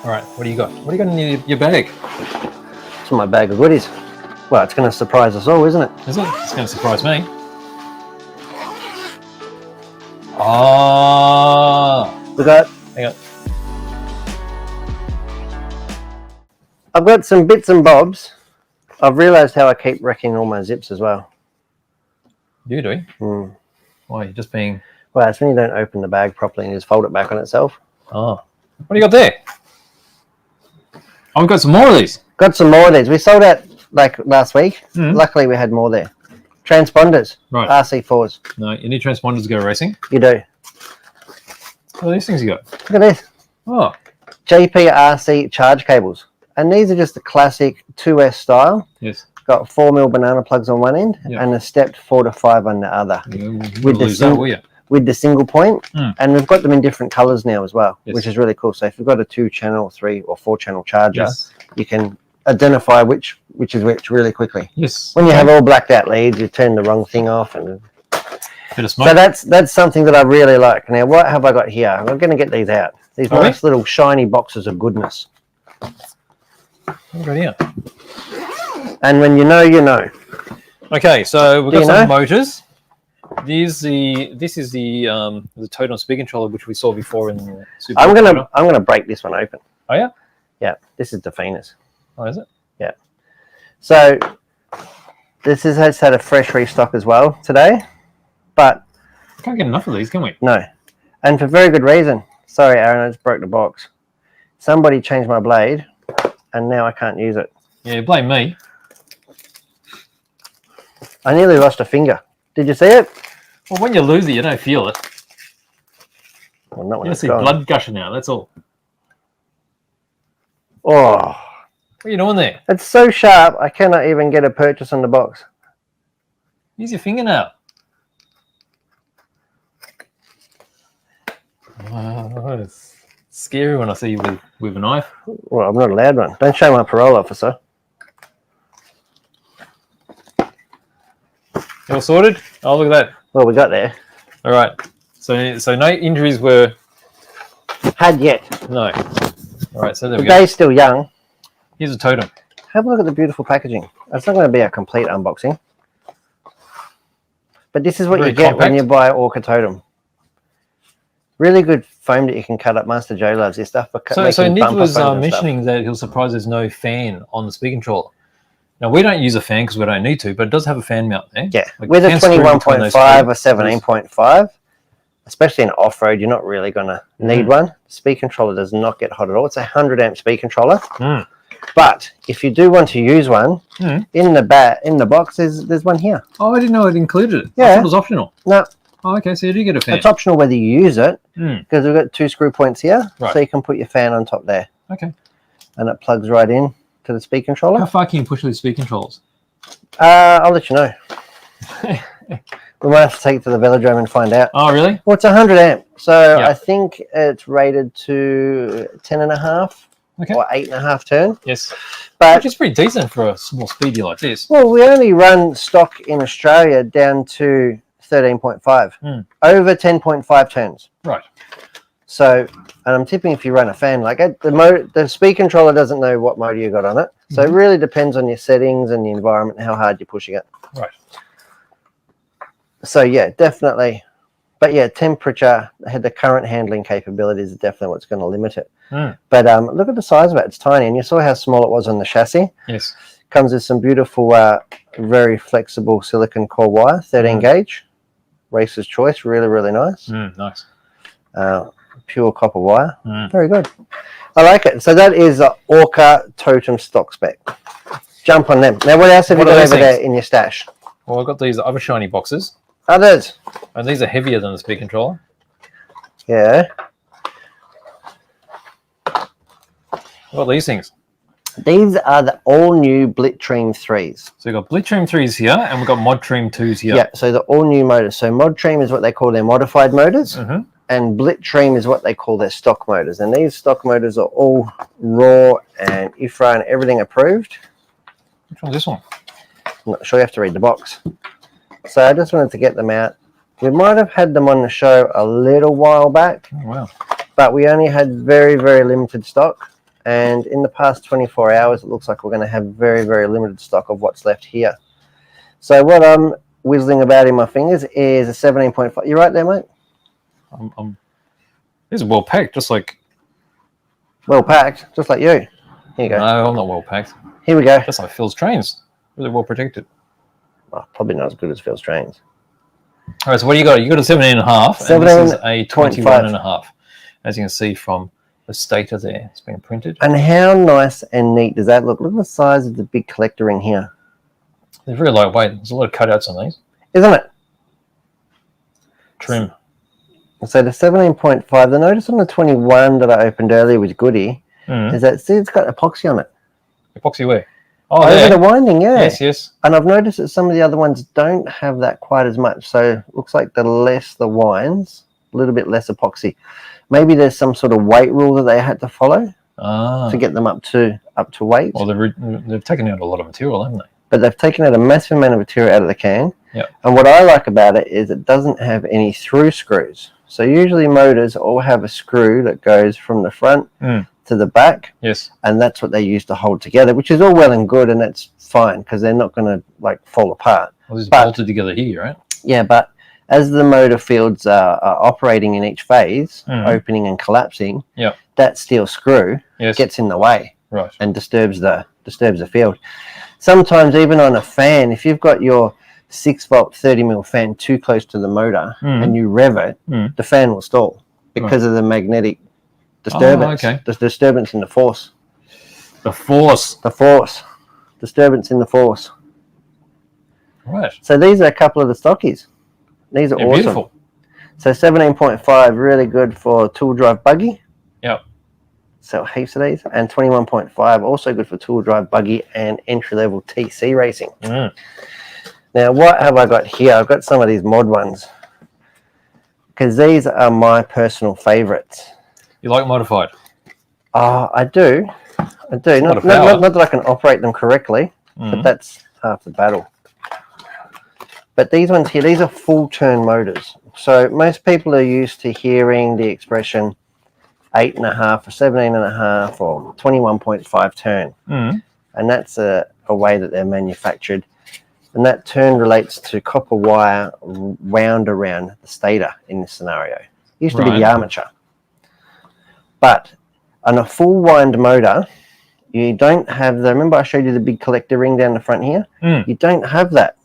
All right, what do you got? What do you got in your bag? It's my bag of goodies. Well, it's going to surprise us all, isn't it? Is it? It's going to surprise me. Oh, We got. hang on. I've got some bits and bobs. I've realised how I keep wrecking all my zips as well. You do? Mm. Why? You're just being. Well, it's when you don't open the bag properly and just fold it back on itself. Oh, what do you got there? Oh, we've got some more of these. Got some more of these. We sold out like last week. Mm. Luckily, we had more there. Transponders, Right. RC4s. No, you need transponders to go racing. You do. What are these things you got? Look at this. Oh, JPRC charge cables. And these are just the classic 2S style. yes. Got 4mm banana plugs on one end Yeah. and a stepped 4 to 5 on the other. You With with the lose that, will you? With the single point. Mm. And we've got them in different colors now as well, Yes. which is really cool. So if you've got a 2-channel, 3 or 4-channel charger, Yes. you can identify which is which really quickly. Yes. When you have all blacked out leads, you turn the wrong thing off. And Bit of smoke. so that's something that I really like. Now, what have I got here? I'm going to get these out. These Are we? nice little shiny boxes of goodness. What have we got here? And when you know, you know. Okay, so we've Do got you some know? motors. This is the Totem speed controller which we saw before in the Super I'm Motor. gonna break this one open. Oh yeah? Yeah, this is Defeners. Oh, is it? Yeah. So this has had a fresh restock as well today, but We can't get enough of these, can we? no, and for very good reason. Sorry, Aaron, I just broke the box. Somebody changed my blade, and now I can't use it. Yeah, blame me. I nearly lost a finger. Did you see it? Well, when you lose it, you don't feel it. Well, not when You it's see gone. blood gushing out, that's all. Oh, What are you doing there? it's so sharp, I cannot even get a purchase on the box. Use your fingernail. Oh, it's scary when I see you with a knife. Well, I'm not allowed one. Don't show my parole officer. You all sorted? Oh, look at that. Well, we got there. All right. So no injuries were... Had yet. No. All right, so there The we go. day's still young. Here's a totem. Have a look at the beautiful packaging. It's not going to be a complete unboxing. But this is what Very you get when compact. you buy Orca Totem. Really good foam that you can cut up. Master Joe loves this stuff. For So making Nick bumper was foam and stuff. mentioning that he'll surprise there's no fan on the speed controller. Now, we don't use a fan because we don't need to, but it does have a fan mount there. Yeah, Like, with you a can screw between 21.5 those or screws. 17.5, especially in off-road, you're not really going to need one. Speed controller does not get hot at all. It's a 100 amp speed controller. Mm. But if you do want to use one, Mm. in the box, there's one here. Oh, I didn't know it included it. I Yeah. thought it was optional. No, Oh, okay, so you do get a fan. it's optional whether you use it, Mm. because we've got 2 screw points here, Right. so you can put your fan on top there, Okay. and it plugs right in to the speed How controller. far can you push these speed controllers? I'll let you know. We might have to take it to the velodrome and find out. Oh, really? Well, it's 100 amp, so Yeah. I think it's rated to 10.5 Okay. or 8.5 turn. Yes. But Which is pretty decent for a small speedy like this. well, we only run stock in Australia down to 13.5, Mm. over 10.5 turns. Right. So, and I'm tipping if you run a fan, like the speed controller doesn't know what motor you got on it. So it really depends on your settings and the environment and how hard you're pushing it. Right. So yeah, definitely. But yeah, temperature, the current handling capabilities is definitely what's going to limit it. Mm. But look at the size of it. It's tiny. And you saw how small it was on the chassis. Yes. Comes with some beautiful, very flexible silicon core wire, 13 gauge. Racer's choice. Really, really nice. Mm, nice. Pure copper wire. Mm. Very good. I like it. So that is the Orca Totem stock spec. Jump on them. Now, what else have What you are got those over there things? in your stash? Well, I've got these other shiny boxes, Others. and these are heavier than the speed controller. Yeah. I've got these things. These are the all-new Blitzstream 3s. So we've got Blitzstream 3s here, and we've got Modstream 2s here. Yeah, so the all-new motors. So Modstream is what they call their modified motors, Mm-hmm. and Blitzstream is what they call their stock motors. And these stock motors are all raw and IFRA and everything approved. Which one's this one? I'm not sure, you have to read the box. So I just wanted to get them out. We might have had them on the show a little while back, Oh, wow. but we only had very, very limited stock. and in the past 24 hours, it looks like we're going to have very, very limited stock of what's left here. So what I'm whizzling about in my fingers is a 17.5. You right there, mate? This is well packed, just like. Well packed, just like you. Here you go. No, I'm not well packed. Here we go. Just like Phil's trains, really well protected. Oh, probably not as good as Phil's trains. All right, so what do you got? You got a 17.5, and this is a 21.5, as you can see from the stator there. It's been printed. And how nice and neat does that look? Look at the size of the big collector ring here. They're very lightweight. There's a lot of cutouts on these. Isn't it? Trim. So the 17.5, the notice on the 21 that I opened earlier with Goody is that, see, it's got epoxy on it. Epoxy where? Oh, Over there. the winding, yeah. Yes. And I've noticed that some of the other ones don't have that quite as much. So it looks like the less the winds, a little bit less epoxy. Maybe there's some sort of weight rule that they had to follow to get them up to weight. Well, they've taken out a lot of material, haven't they? But they've taken out a massive amount of material out of the can. Yep. And what I like about it is it doesn't have any through screws. So usually motors all have a screw that goes from the front to the back. Yes. And that's what they use to hold together, which is all well and good, and that's fine because they're not going to like fall apart. Well, this is bolted together here, right? Yeah, but as the motor fields are operating in each phase, opening and collapsing, that steel screw gets in the way and disturbs the field. Sometimes even on a fan, if you've got your 6-volt 30mm fan too close to the motor and you rev it, the fan will stall because of the magnetic disturbance. The disturbance in the force. The force. Disturbance in the force. Right. So these are a couple of the stockies. These are awesome. Beautiful. So 17.5, really good for tool drive buggy. Yep. So heaps of these. And 21.5, also good for tool drive buggy and entry-level TC racing. Now, what have I got here? I've got some of these mod ones because these are my personal favorites. You like modified? I do. Not that I can operate them correctly, but that's half the battle. But these ones here, these are full turn motors. So most people are used to hearing the expression 8.5 or 17.5 or 21.5 turn. And that's a way that they're manufactured. And that turn relates to copper wire wound around the stator in this scenario. It used to be the armature. But on a full wind motor, you don't have remember I showed you the big collector ring down the front here? You don't have that.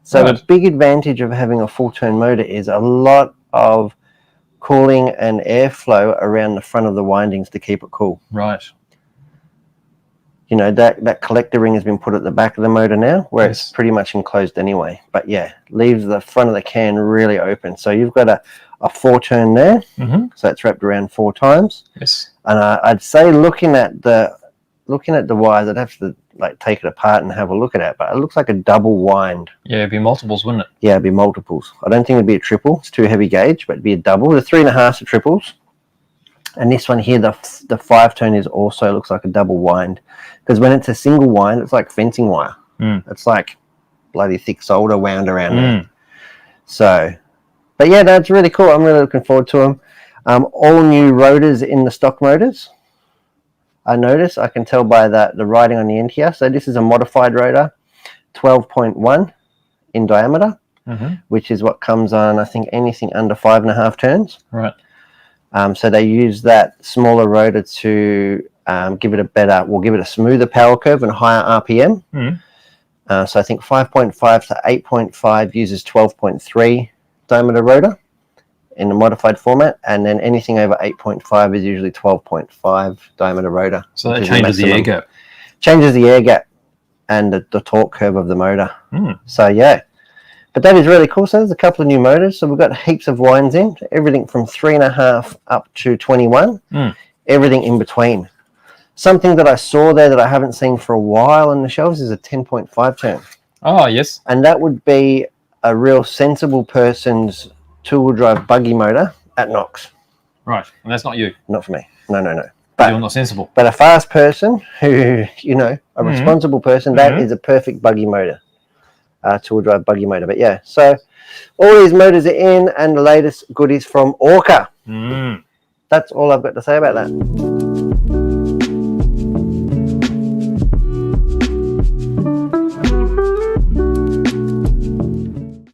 So the big advantage of having a full turn motor is a lot of cooling and airflow around the front of the windings to keep it cool. Right. You know, that collector ring has been put at the back of the motor now, where it's pretty much enclosed anyway. But yeah, leaves the front of the can really open. So you've got a 4-turn there, so it's wrapped around 4 times. Yes. And I'd say looking at the wires, I'd have to like take it apart and have a look at it. But it looks like a double wind. Yeah, it'd be multiples, wouldn't it? Yeah, it'd be multiples. I don't think it'd be a triple. It's too heavy gauge, but it'd be a double. The 3.5s are triples. And this one here, the 5-turn is also looks like a double wind. Because when it's a single wind, it's like fencing wire. It's like bloody thick solder wound around there. So, but yeah, that's really cool. I'm really looking forward to them. All new rotors in the stock motors. I can tell by the writing on the end here. So this is a modified rotor, 12.1 in diameter, which is what comes on, I think, anything under 5.5 turns. Right. So they use that smaller rotor to give it a smoother power curve and higher RPM. So I think 5.5 to 8.5 uses 12.3 diameter rotor in the modified format, and then anything over 8.5 is usually 12.5 diameter rotor. So that changes the air gap. Changes the air gap and the torque curve of the motor. So yeah, but that is really cool. So there's a couple of new motors. So we've got heaps of winds in, everything from 3.5 up to 21, everything in between. Something that I saw there that I haven't seen for a while on the shelves is a 10.5 turn. Oh, yes. And that would be a real sensible person's two-wheel drive buggy motor at Knox. Right. And that's not you. Not for me. No. But you're not sensible. But a fast person who, a responsible person, that is a perfect buggy motor. Two-wheel drive buggy motor. But yeah, so all these motors are in, and the latest goodies from Orca. That's all I've got to say about that.